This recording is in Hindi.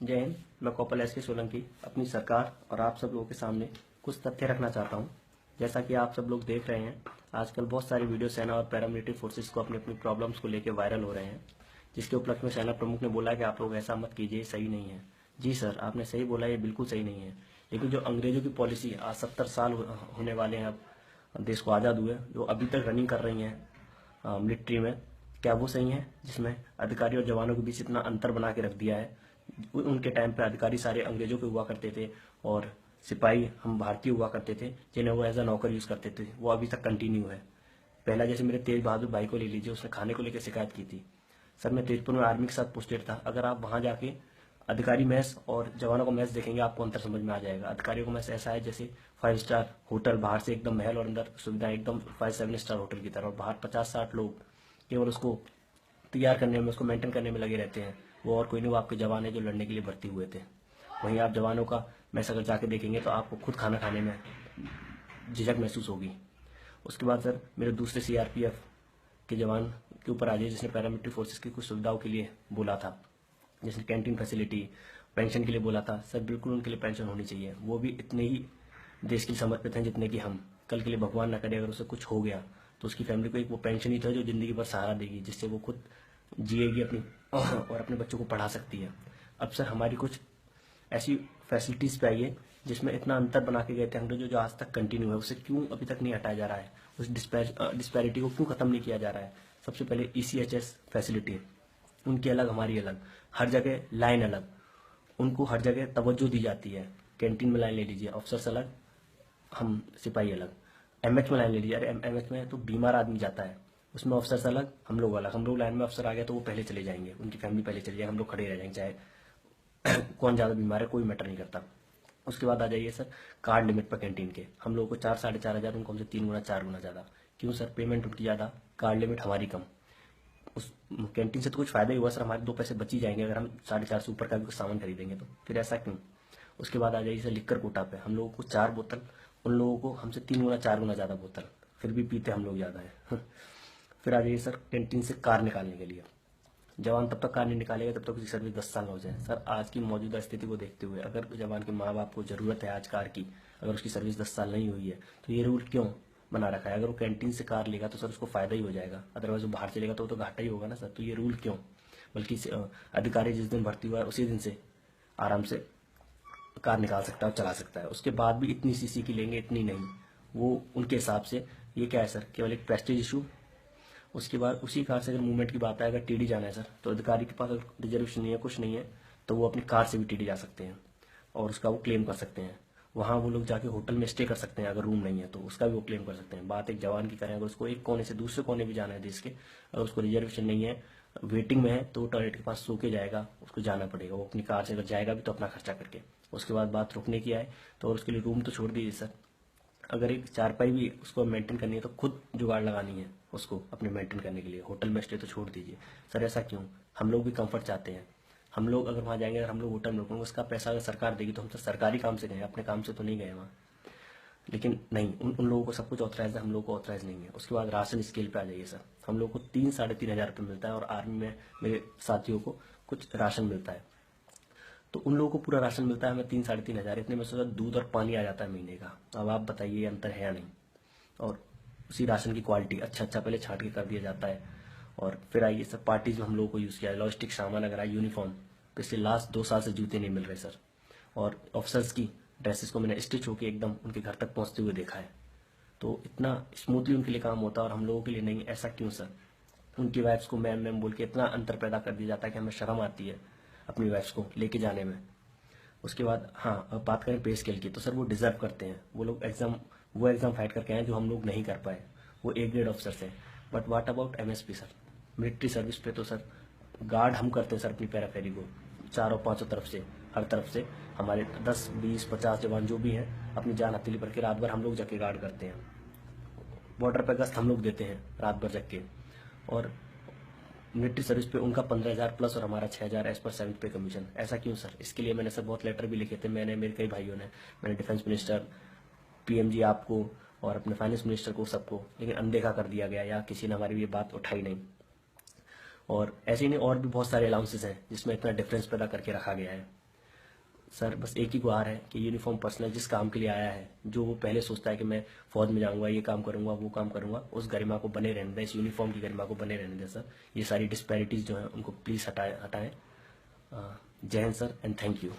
जय हिंद। मैं कौपल एस के सोलंकी अपनी सरकार और आप सब लोगों के सामने कुछ तथ्य रखना चाहता हूं। जैसा कि आप सब लोग देख रहे हैं, आजकल बहुत सारी वीडियो सेना और पैरामिलिट्री फोर्सेस को अपनी अपनी प्रॉब्लम्स को लेकर वायरल हो रहे हैं, जिसके उपलक्ष्य में सेना प्रमुख ने बोला कि आप लोग ऐसा मत कीजिए, सही नहीं है। जी सर, आपने सही बोला, ये बिल्कुल सही नहीं है। लेकिन जो अंग्रेजों की पॉलिसी आज 70 साल होने वाले हैं, अब देश को आज़ाद हुए, जो अभी तक रनिंग कर रही हैं मिलिट्री में, क्या वो सही है? जिसमें अधिकारी और जवानों के बीच इतना अंतर बना के रख दिया है। उनके टाइम पे अधिकारी सारे अंग्रेजों के हुआ करते थे और सिपाही हम भारतीय हुआ करते थे, जिन्हें वो एज अ नौकर यूज करते थे। वो अभी तक कंटिन्यू है। पहला जैसे मेरे तेज बहादुर भाई को ले लीजिए, उसने खाने को लेकर शिकायत की थी। सर, मैं तेजपुर में आर्मी के साथ पोस्टेड था। अगर आप वहां जाके अधिकारी मैस और जवानों का मैस देखेंगे, आपको अंतर समझ में आ जाएगा। अधिकारियों का मैस ऐसा है जैसे 5 स्टार होटल, बाहर से एकदम महल और अंदर सुविधाएं एकदम 5-7 स्टार होटल की तरह, और बाहर 50-60 लोग केवल उसको तैयार करने में, उसको मेंटेन करने में लगे रहते हैं। वो और कोई नहीं, वो आपके जवान है जो लड़ने के लिए भर्ती हुए थे। वहीं आप जवानों का मैस अगर जाके देखेंगे तो आपको खुद खाना खाने में झिझक महसूस होगी। उसके बाद सर, मेरे दूसरे सीआरपीएफ के जवान के ऊपर आ जाइए, जिसने पैरामिलिट्री फोर्सेस की कुछ सुविधाओं के लिए बोला था, जैसे कैंटीन फैसिलिटी, पेंशन के लिए बोला था। सर, बिल्कुल उनके लिए पेंशन होनी चाहिए। वो भी इतने ही देश के लिए समर्पित हैं जितने कि हम। कल के लिए भगवान ना करे अगर उसे कुछ हो गया तो उसकी फैमिली को एक वो पेंशन ही था जो जिंदगी भर सहारा देगी, जिससे वो खुद जिएगी अपनी और अपने बच्चों को पढ़ा सकती है। अब सर, हमारी कुछ ऐसी फैसिलिटीज पे आइए जिसमें इतना अंतर बना के गए थे अंग्रेजों, जो आज तक कंटिन्यू है। उसे क्यों अभी तक नहीं हटाया जा रहा है? उस डिस्पैरिटी को क्यों खत्म नहीं किया जा रहा है? सबसे पहले ईसीएचएस फैसिलिटी, उनकी अलग हमारी अलग, हर जगह लाइन अलग, उनको हर जगह तवज्जो दी जाती है। कैंटीन में लाइन ले लीजिए, अफसर्स अलग, हम सिपाही अलग। एमएच में लाइन ले लीजिए, अरे एमएच में तो बीमार आदमी जाता है, उसमें अफसर्स अलग, हम लोग अलग। हम लोग लाइन में, अफसर आ गया तो वो पहले चले जाएंगे, उनकी फैमिली पहले चली जाएगी, हम लोग खड़े रह जाएंगे, चाहे कौन ज़्यादा बीमार है कोई मैटर नहीं करता। उसके बाद आ जाइए सर, कार्ड लिमिट पर कैंटीन के, हम लोगों को 4-4.5 हज़ार, उनको हमसे 3 गुना 4 गुना ज़्यादा। क्यों सर? पेमेंट उनकी ज़्यादा, कार्ड लिमिट हमारी कम। उस कैंटीन से तो कुछ फायदा ही हुआ सर, हमारे 2 पैसे बच ही जाएंगे अगर हम 4.5 से ऊपर का भी कुछ सामान खरीदेंगे तो। फिर ऐसा क्यों? उसके बाद आ जाइए सर, लिक्कर कोटा पे, हम लोगों को 4 बोतल, उन लोगों को हमसे 3 गुना 4 गुना ज़्यादा बोतल, फिर भी पीते हम लोग ज़्यादा है। फिर आ जाइए सर, कैंटीन से कार निकालने के लिए, जवान तब तक कार नहीं निकालेगा जब तक उसकी सर्विस 10 साल हो जाए। सर, आज की मौजूदा स्थिति को देखते हुए अगर जवान के माँ बाप को जरूरत है आज कार की, अगर उसकी सर्विस 10 साल नहीं हुई है, तो ये रूल क्यों बना रखा है? अगर वो कैंटीन से कार लेगा तो सर उसको फायदा ही हो जाएगा, अदरवाइज वो बाहर चलेगा तो वो तो घाटा ही होगा ना सर। तो ये रूल क्यों? बल्कि अधिकारी जिस दिन भर्ती हुआ है उसी दिन से आराम से कार निकाल सकता है और चला सकता है। उसके बाद भी इतनी सीसी की लेंगे, इतनी नहीं। वो उनके हिसाब से ये क्या है सर, केवल एक प्रेस्टीज इशू। उसके बाद उसी कार से अगर मूवमेंट की बात है, अगर टीडी जाना है सर, तो अधिकारी के पास अगर रिजर्वेशन नहीं है, कुछ नहीं है, तो वो अपनी कार से भी टीडी जा सकते हैं और उसका वो क्लेम कर सकते हैं। वहाँ वो लोग जाके होटल में स्टे कर सकते हैं, अगर रूम नहीं है तो उसका भी वो क्लेम कर सकते हैं। बात एक जवान की करें, अगर उसको एक कोने से दूसरे कोने भी जाना है देश के, अगर उसको रिजर्वेशन नहीं है, वेटिंग में है, तो वो टॉयलेट के पास सो के जाएगा, उसको जाना पड़ेगा। वो अपनी कार से अगर जाएगा भी तो अपना खर्चा करके। उसके बाद बात रुकने की आए तो, और उसके लिए रूम तो छोड़ दीजिए सर, अगर एक चारपाई भी उसको मेंटेन करनी है तो खुद जुगाड़ लगानी है उसको अपने मेंटेन करने के लिए। होटल में स्टे तो छोड़ दीजिए सर। ऐसा क्यों? हम लोग भी कंफर्ट चाहते हैं। हम लोग अगर वहाँ जाएंगे, अगर हम लोग होटल में रुकेंगे, उसका पैसा अगर सरकार देगी तो हम तो सरकारी काम से गए, अपने काम से तो नहीं गए वहाँ। लेकिन नहीं, उन लोगों को सब कुछ ऑथराइज है, हम लोग को ऑथराइज नहीं है। उसके बाद राशन स्केल पे आ जाइए सर, हम लोग को 3-3.5 हज़ार रुपये मिलता है और आर्मी में मेरे साथियों को कुछ राशन मिलता है। तो उन लोगों को पूरा राशन मिलता है, हमें 3-3.5 हज़ार, इतने में से दूध और पानी आ जाता है महीने का। अब आप बताइए ये अंतर है या नहीं? और उसी राशन की क्वालिटी अच्छा पहले छांट के कर दिया जाता है। और फिर आइए सर, पार्टीज में हम लोगों को यूज़ किया है, लॉजिस्टिक सामान अगर आए, यूनिफॉर्म, पिछले लास्ट 2 साल से जूते नहीं मिल रहे सर। और ऑफिसर्स की ड्रेसेस को मैंने स्टिच होकर एकदम उनके घर तक पहुंचते हुए देखा है। तो इतना स्मूथली उनके लिए काम होता है और हम लोगों के लिए नहीं। ऐसा क्यों सर? उनकी वाइफ्स को मैम मैम बोल के इतना अंतर पैदा कर दिया जाता है कि हमें शर्म आती है अपनी वाइफ्स को लेके जाने में। उसके बाद हाँ, अब बात करें पे स्केल की, तो सर वो डिजर्व करते हैं। वो एग्जाम फाइट करके आए जो हम लोग नहीं कर पाए। वो ए ग्रेड ऑफिसर्स हैं। But what about MSP sir? Military service पे तो सर गार्ड हम करते हैं सर अपनी पैराफेरी को, चारों पांचों तरफ से, हर तरफ से। हमारे 10-20-50 जवान जो भी हैं अपनी जान हथेली पर के रात भर हम लोग जाके गार्ड करते हैं। बॉर्डर पे गश्त हम लोग देते हैं रात भर जग के। और मिलिट्री सर्विस पे उनका 15,000 प्लस और हमारा 6,000 एज पर 7th पे कमीशन। ऐसा क्यों सर? इसके लिए मैंने सर बहुत लेटर भी लिखे थे, मैंने, मेरे कई भाइयों ने, मैंने डिफेंस मिनिस्टर, पीएमजी आपको और अपने फाइनेंस मिनिस्टर को, सबको, लेकिन अनदेखा कर दिया गया या किसी ने हमारी ये बात उठाई नहीं। और ऐसे ही नहीं, और भी बहुत सारे अलाउंसेस हैं जिसमें इतना डिफरेंस पैदा करके रखा गया है। सर बस एक ही गुहार है कि यूनिफॉर्म पर्सनल जिस काम के लिए आया है, जो वो पहले सोचता है कि मैं फौज में जाऊंगा, ये काम करूंगा, वो काम करूंगा, उस गरिमा को बने रहने दें, इस यूनिफॉर्म की गरिमा को बने रहने दें सर। ये सारी डिस्पैरिटीज जो है उनको प्लीज हटाएं। जय Hind sir and thank you.